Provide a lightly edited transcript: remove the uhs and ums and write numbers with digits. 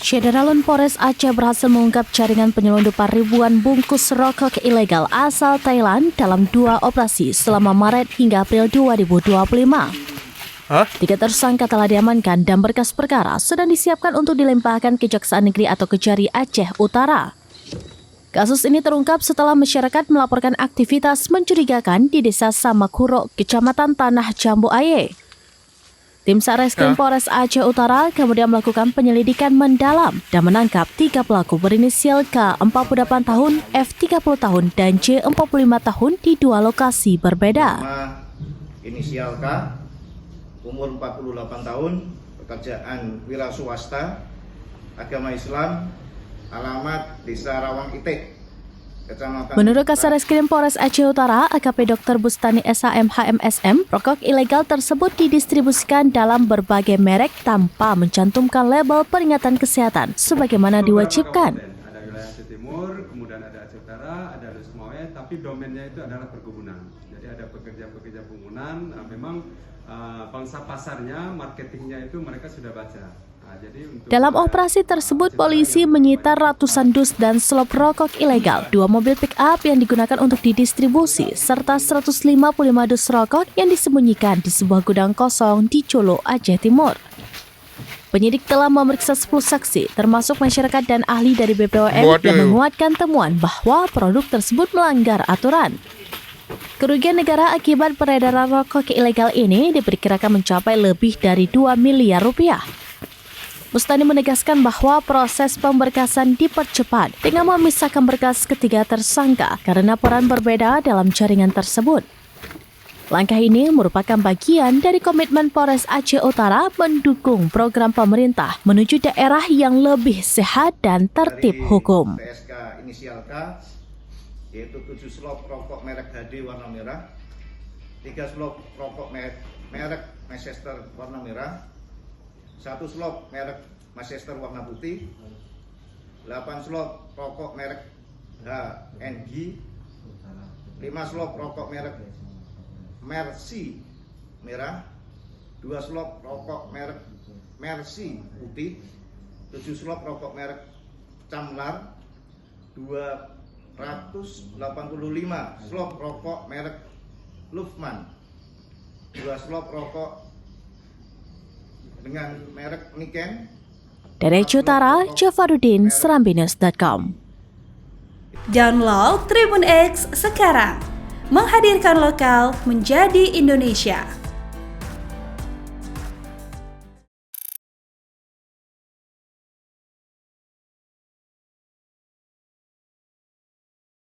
Syederalun Polres Aceh berhasil mengungkap jaringan penyelundupan ribuan bungkus rokok ilegal asal Thailand dalam 2 operasi selama Maret hingga April 2025. Tiga tersangka telah diamankan dan berkas perkara sedang disiapkan untuk dilimpahkan ke Kejaksaan Negeri atau Kejari Aceh Utara. Kasus ini terungkap setelah masyarakat melaporkan aktivitas mencurigakan di Desa Samakuro, Kecamatan Tanah Jambu Aye. Tim Satreskrim Polres Aceh Utara kemudian melakukan penyelidikan mendalam dan menangkap 3 pelaku berinisial K 48 tahun, F 30 tahun, dan J 45 tahun di 2 lokasi berbeda. Inisial K, umur 48 tahun, pekerjaan wira swasta, agama Islam, alamat Desa Rawang Itik, Kecamatan. Menurut Kasareskrim Polres Aceh Utara, AKP Dr. Bustani SHM HMSM, rokok ilegal tersebut didistribusikan dalam berbagai merek tanpa mencantumkan label peringatan kesehatan sebagaimana diwajibkan. Ada wilayah Aceh Timur, kemudian ada Aceh Utara, ada Lusmoe, tapi domainnya itu adalah perkebunan. Jadi ada pekerja-pekerja bangunan, memang bangsa pasarnya, marketingnya itu mereka sudah baca. Dalam operasi tersebut, polisi menyita ratusan dus dan slop rokok ilegal, 2 mobil pick-up yang digunakan untuk didistribusi, serta 155 dus rokok yang disembunyikan di sebuah gudang kosong di Colo, Aceh Timur. Penyidik telah memeriksa 10 saksi, termasuk masyarakat dan ahli dari BPOM yang menguatkan temuan bahwa produk tersebut melanggar aturan. Kerugian negara akibat peredaran rokok ilegal ini diperkirakan mencapai lebih dari 2 miliar rupiah. Bustani menegaskan bahwa proses pemberkasan dipercepat dengan memisahkan berkas ketiga tersangka karena peran berbeda dalam jaringan tersebut. Langkah ini merupakan bagian dari komitmen Polres Aceh Utara mendukung program pemerintah menuju daerah yang lebih sehat dan tertib hukum. PSK inisial K, yaitu 7 slop rokok merek HD warna merah, 3 slop rokok merek Manchester warna merah, 1 slop merek Manchester warna putih, 8 slop rokok merek HNG, 5 slop rokok merek Mercy merah, 2 slop rokok merek Mercy putih, 7 slop rokok merek Camlar, 285 slop rokok merek Lufman, 2 slop rokok dengan merek Niken. Dari Aceh Utara, Jafarudin, Serambi.news.com. Download Tribun X sekarang, menghadirkan lokal menjadi Indonesia.